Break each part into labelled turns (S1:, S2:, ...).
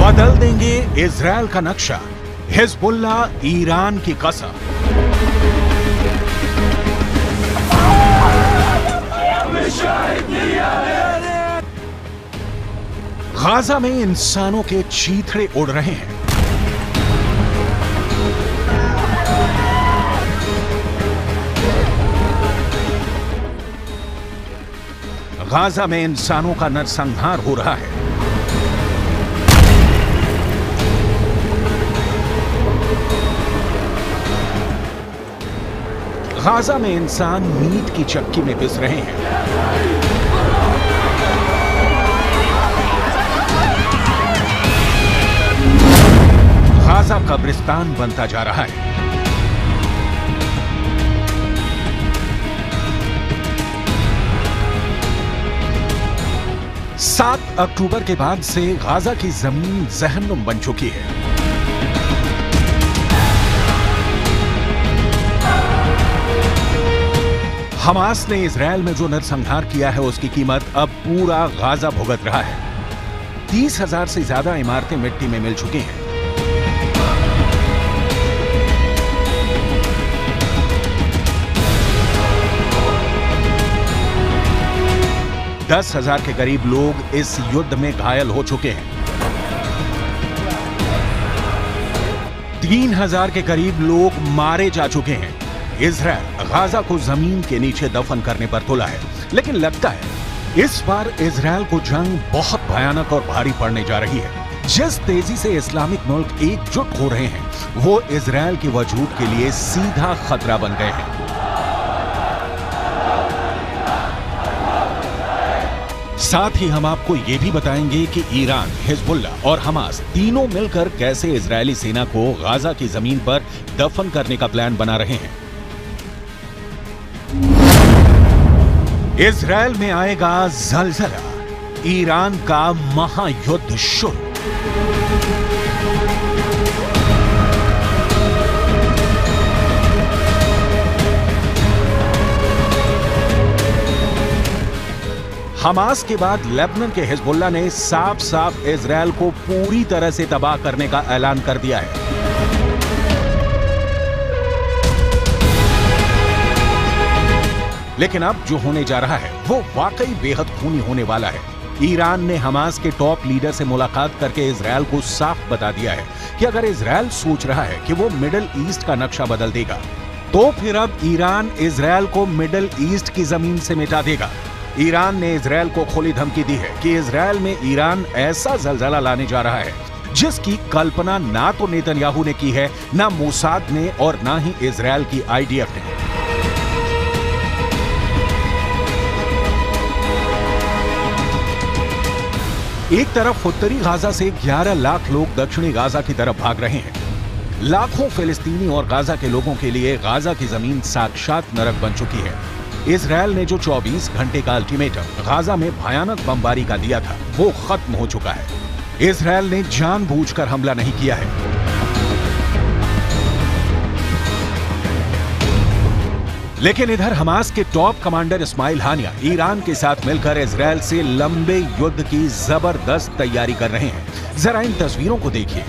S1: बदल देंगे इजराइल का नक्शा, हिजबुल्ला ईरान की कसम। गाजा में इंसानों के चीथड़े उड़ रहे हैं। गाजा में इंसानों का नरसंहार हो रहा है। गाजा में इंसान मीट की चक्की में पिस रहे हैं। गाजा कब्रिस्तान बनता जा रहा है। सात अक्टूबर के बाद से गाजा की जमीन जहन्नुम बन चुकी है। हमास ने इजराइल में जो नरसंहार किया है उसकी कीमत अब पूरा गाजा भुगत रहा है। 30,000 से ज्यादा इमारतें मिट्टी में मिल चुकी हैं। दस 10,000 के करीब लोग इस युद्ध में घायल हो चुके हैं। 3,000 के करीब लोग मारे जा चुके हैं। इजराइल गाजा को जमीन के नीचे दफन करने पर तुला है, लेकिन लगता है इस बार इजराइल को जंग बहुत भयानक और भारी पड़ने जा रही है। जिस तेजी से इस्लामिक मुल्क एकजुट हो रहे हैं, वो इजराइल के वजूद के लिए सीधा खतरा बन गए हैं। साथ ही हम आपको यह भी बताएंगे कि ईरान, हिजबुल्ला और हमास तीनों मिलकर कैसे इजरायली सेना को गाजा की जमीन पर दफन करने का प्लान बना रहे हैं। इजराइल में आएगा जलजला, ईरान का महायुद्ध शुरू। हमास के बाद लेबनान के हिजबुल्ला ने साफ साफ इजराइल को पूरी तरह से तबाह करने का ऐलान कर दिया है। लेकिन अब जो होने जा रहा है वो वाकई बेहद खूनी होने वाला है। ईरान ने हमास के टॉप लीडर से मुलाकात करके इजराइल को साफ बता दिया है कि अगर इजराइल सोच रहा है कि वो मिडिल ईस्ट का नक्शा बदल देगा, तो फिर अब ईरान इजराइल को मिडिल ईस्ट की जमीन से मिटा देगा। ईरान ने इजराइल को खुली धमकी दी है कि इजराइल में ईरान ऐसा जलजला लाने जा रहा है जिसकी कल्पना ना तो नेतन्याहू ने की है, ना मोसाद ने और ना ही इजराइल की आईडीएफ ने। एक तरफ उत्तरी गाजा से 11 लाख लोग दक्षिणी गाजा की तरफ भाग रहे हैं। लाखों फिलिस्तीनी और गाजा के लोगों के लिए गाजा की जमीन साक्षात नरक बन चुकी है। इजराइल ने जो 24 घंटे का अल्टीमेटम गाजा में भयानक बमबारी का दिया था, वो खत्म हो चुका है। इजराइल ने जानबूझकर हमला नहीं किया है। लेकिन इधर हमास के टॉप कमांडर इस्माइल हानिया ईरान के साथ मिलकर इजराइल से लंबे युद्ध की जबरदस्त तैयारी कर रहे हैं। जरा इन तस्वीरों को देखिए।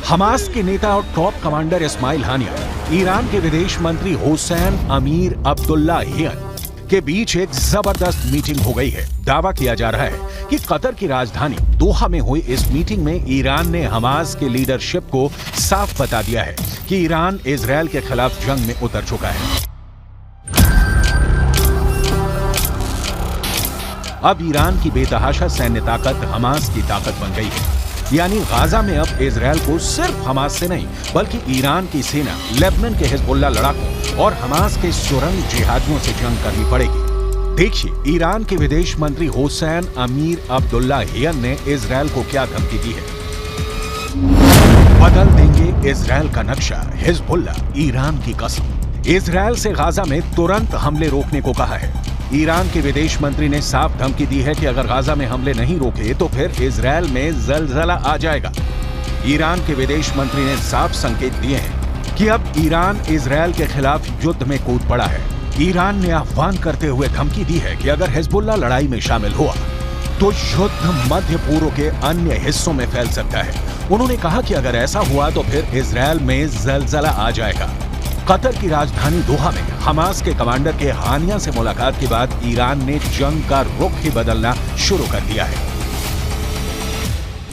S1: हमास के नेता और टॉप कमांडर इस्माइल हानिया, ईरान के विदेश मंत्री हुसैन अमीर अब्दुल्लाहियन के बीच एक जबरदस्त मीटिंग हो गई है। दावा किया जा रहा है कि कतर की राजधानी दोहा में हुई इस मीटिंग में ईरान ने हमास के लीडरशिप को साफ बता दिया है कि ईरान इजराइल के खिलाफ जंग में उतर चुका है। अब ईरान की बेतहाशा सैन्य ताकत हमास की ताकत बन गई है। यानी गाजा में अब इजराइल को सिर्फ हमास से नहीं, बल्कि ईरान की सेना, लेबनान के हिजबुल्ला लड़ाकों और हमास के सुरंग जिहादियों से जंग करनी पड़ेगी। देखिए ईरान के विदेश मंत्री हुसैन अमीर अब्दुल्लाहियन ने इजराइल को क्या धमकी दी है। बदल देंगे इजराइल का नक्शा, हिजबुल्ला ईरान की कसम। इजराइल से गाजा में तुरंत हमले रोकने को कहा है। ईरान के विदेश मंत्री ने साफ धमकी दी है कि अगर गाजा में हमले नहीं रोके तो फिर इजराइल में जलजला आ जाएगा। ईरान के विदेश मंत्री ने साफ संकेत दिए हैं कि अब ईरान इजराइल के खिलाफ युद्ध में कूद पड़ा है। ईरान ने आह्वान करते हुए धमकी दी है कि अगर हिजबुल्ला लड़ाई में शामिल हुआ तो युद्ध मध्य पूर्व के अन्य हिस्सों में फैल सकता है। उन्होंने कहा कि अगर ऐसा हुआ तो फिर इजरायल में जलजला आ जाएगा। कतर की राजधानी दोहा में हमास के कमांडर के हानिया से मुलाकात के बाद ईरान ने जंग का रुख ही बदलना शुरू कर दिया है।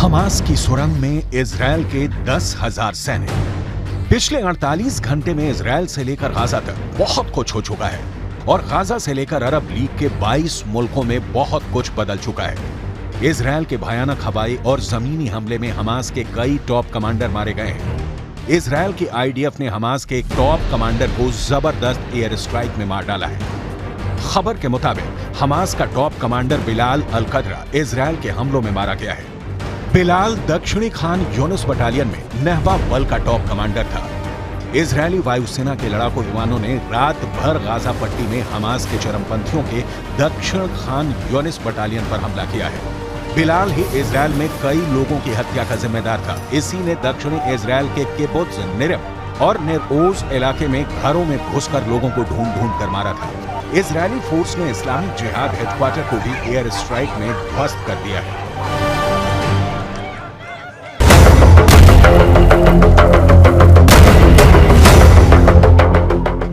S1: हमास की सुरंग में इजरायल के 10,000 सैनिक। पिछले 48 घंटे में इजरायल से लेकर गाजा तक बहुत कुछ हो चुका है और गाजा से लेकर अरब लीग के 22 मुल्कों में बहुत कुछ बदल चुका है। इजरायल के भयानक हवाई और जमीनी हमले में हमास के कई टॉप कमांडर मारे गए हैं। इजरायल की आईडीएफ ने हमास के एक टॉप कमांडर को जबरदस्त एयर स्ट्राइक में मार डाला है। खबर के मुताबिक हमास का टॉप कमांडर बिलाल अल कदरा इजरायल के हमलों में मारा गया है। बिलाल दक्षिणी खान यूनुस बटालियन में नहवा बल का टॉप कमांडर था। इजरायली वायुसेना के लड़ाकू विमानों ने रात भर गाजा पट्टी में हमास के चरमपंथियों के दक्षिण खान यूनुस बटालियन पर हमला किया है। बिलाल ही इजरायल में कई लोगों की हत्या का जिम्मेदार था। इसी ने दक्षिणी इजरायल के किबुत्ज निरम और नेर-ओज इलाके में घरों में घुसकर लोगों को ढूंढ कर मारा था। इजरायली फोर्स ने इस्लामिक जिहाद हेडक्वार्टर को भी एयर स्ट्राइक में ध्वस्त कर दिया है।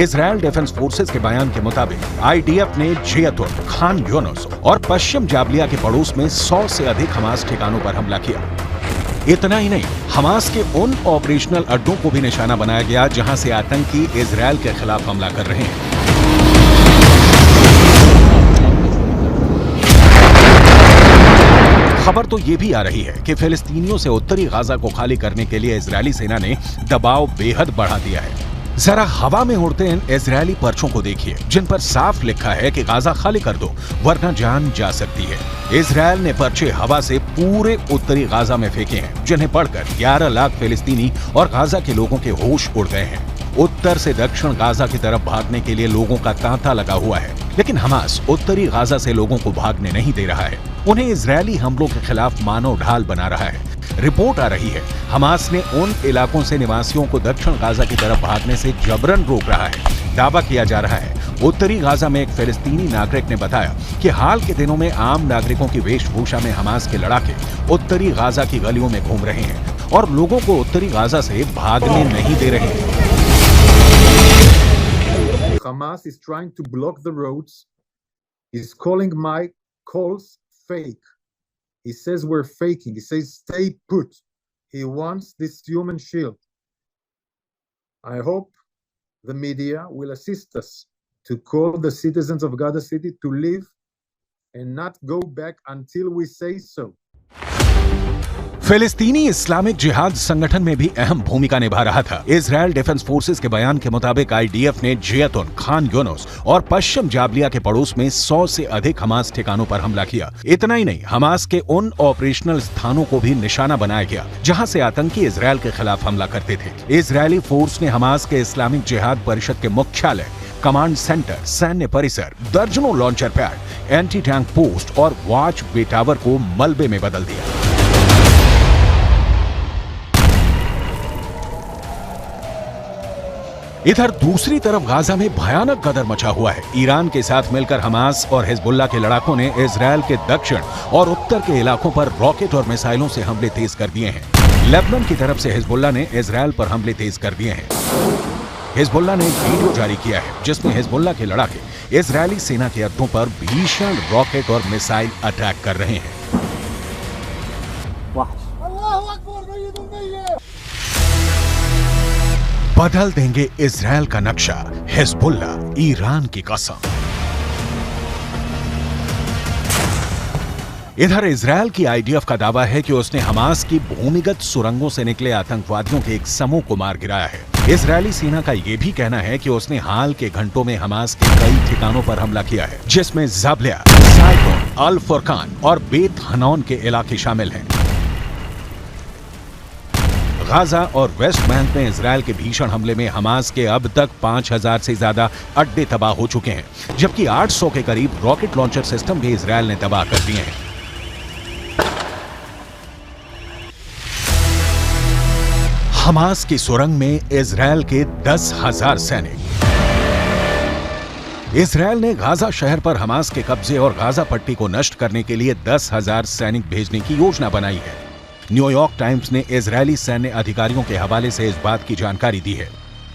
S1: इजरायल डिफेंस फोर्सेस के बयान के मुताबिक आईडीएफ ने जियतुन, खान यूनुस और पश्चिम जाबलिया के पड़ोस में 100 से अधिक हमास ठिकानों पर हमला किया। इतना ही नहीं, हमास के उन ऑपरेशनल अड्डों को भी निशाना बनाया गया जहां से आतंकी इजरायल के खिलाफ हमला कर रहे हैं। खबर तो ये भी आ रही है कि फिलिस्तीनियों से उत्तरी गाजा को खाली करने के लिए इजरायली सेना ने दबाव बेहद बढ़ा दिया है। जरा हवा में उड़ते इन इजरायली पर्चों को देखिए जिन पर साफ लिखा है कि गाजा खाली कर दो वरना जान जा सकती है। इजरायल ने पर्चे हवा से पूरे उत्तरी गाजा में फेंके हैं जिन्हें पढ़कर 11 लाख फिलिस्तीनी और गाजा के लोगों के होश उड़ गए हैं। उत्तर से दक्षिण गाजा की तरफ भागने के लिए लोगों का तांता लगा हुआ है, लेकिन हमास उत्तरी गाजा से लोगों को भागने नहीं दे रहा है। उन्हें इजरायली हमलों के खिलाफ मानव ढाल बना रहा है। रिपोर्ट आ रही है हमास ने उन इलाकों से निवासियों को दक्षिण गाजा की तरफ भागने से जबरन रोक रहा है। दावा किया जा रहा है उत्तरी गाजा में एक फिलिस्तीनी नागरिक ने बताया कि हाल के दिनों में आम नागरिकों की वेशभूषा में हमास के लड़ाके उत्तरी गाजा की गलियों में घूम रहे हैं और लोगों को उत्तरी गाजा से भागने नहीं दे रहे हैं।
S2: Hamas is trying to block the roads. He's calling my calls fake. He says we're faking. He says stay put. He wants this human shield. I hope the media will assist us to call the citizens of Gaza City to leave and not go back until we say so.
S1: फिलिस्तीनी Islamic जिहाद संगठन में भी अहम भूमिका निभा रहा था। इजरायल डिफेंस फोर्सेस के बयान के मुताबिक आईडीएफ ने जियतुन, खान यूनुस और पश्चिम जाबलिया के पड़ोस में 100 से अधिक हमास ठिकानों पर हमला किया। इतना ही नहीं, हमास के उन ऑपरेशनल स्थानों को भी निशाना बनाया गया जहां से आतंकी इजरायल के खिलाफ हमला करते थे। इजरायली फोर्स ने हमास के इस्लामिक जिहाद परिषद के मुख्यालय, कमांड सेंटर, सैन्य परिसर, दर्जनों launcher pad, anti tank post और वॉच वे टावर को मलबे में बदल दिया। इधर दूसरी तरफ गाजा में भयानक गदर मचा हुआ है। ईरान के साथ मिलकर हमास और हिजबुल्लाह के लड़ाकों ने इजरायल के दक्षिण और उत्तर के इलाकों पर रॉकेट और मिसाइलों से हमले तेज कर दिए हैं। लेबनान की तरफ से हिजबुल्लाह ने इजरायल पर हमले तेज कर दिए हैं। हिजबुल्लाह ने एक वीडियो जारी किया है जिसमें हिजबुल्लाह के लड़ाके इजरायली सेना के अड्डों पर भीषण रॉकेट और मिसाइल अटैक कर रहे हैं। बदल देंगे इजरायल का नक्शा, हिजबुल्लाह, ईरान की कसम। इधर इजरायल की आईडीएफ का दावा है कि उसने हमास की भूमिगत सुरंगों से निकले आतंकवादियों के एक समूह को मार गिराया है। इजरायली सेना का यह भी कहना है कि उसने हाल के घंटों में हमास के कई ठिकानों पर हमला किया है, जिसमें जाबलिया, साइटोन, अल फुरकान और बेत हनौन के इलाके शामिल हैं। गाजा और वेस्ट बैंक में इजरायल के भीषण हमले में हमास के अब तक 5000 से ज्यादा अड्डे तबाह हो चुके हैं, जबकि 800 के करीब रॉकेट लॉन्चर सिस्टम भी इजरायल ने तबाह कर दिए हैं। हमास की सुरंग में इजरायल के 10,000 सैनिक। इजरायल ने गाजा शहर पर हमास के कब्जे और गाजा पट्टी को नष्ट करने के लिए 10,000 सैनिक भेजने की योजना बनाई है। न्यूयॉर्क टाइम्स ने इजरायली सैन्य अधिकारियों के हवाले से इस बात की जानकारी दी है।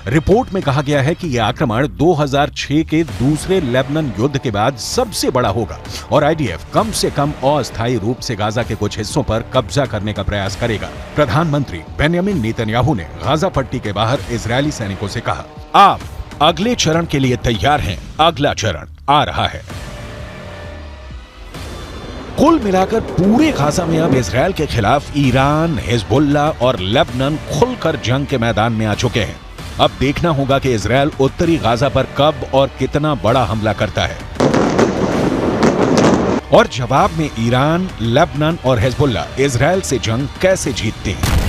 S1: रिपोर्ट में कहा गया है कि यह आक्रमण 2006 के दूसरे लेबनान युद्ध के बाद सबसे बड़ा होगा और आईडीएफ कम से कम अस्थायी रूप से गाजा के कुछ हिस्सों पर कब्जा करने का प्रयास करेगा। प्रधानमंत्री बेंयामिन नेतन्याहू ने गाजा पट्टी के बाहर इजरायली सैनिकों से कहा, आप अगले चरण के लिए तैयार हैं, अगला चरण आ रहा है। कुल मिलाकर पूरे गाजा में अब इजरायल के खिलाफ ईरान, हिजबुल्ला और लेबनान खुलकर जंग के मैदान में आ चुके हैं। अब देखना होगा कि इजरायल उत्तरी गाजा पर कब और कितना बड़ा हमला करता है और जवाब में ईरान, लेबनान और हिजबुल्ला इजरायल से जंग कैसे जीतते हैं।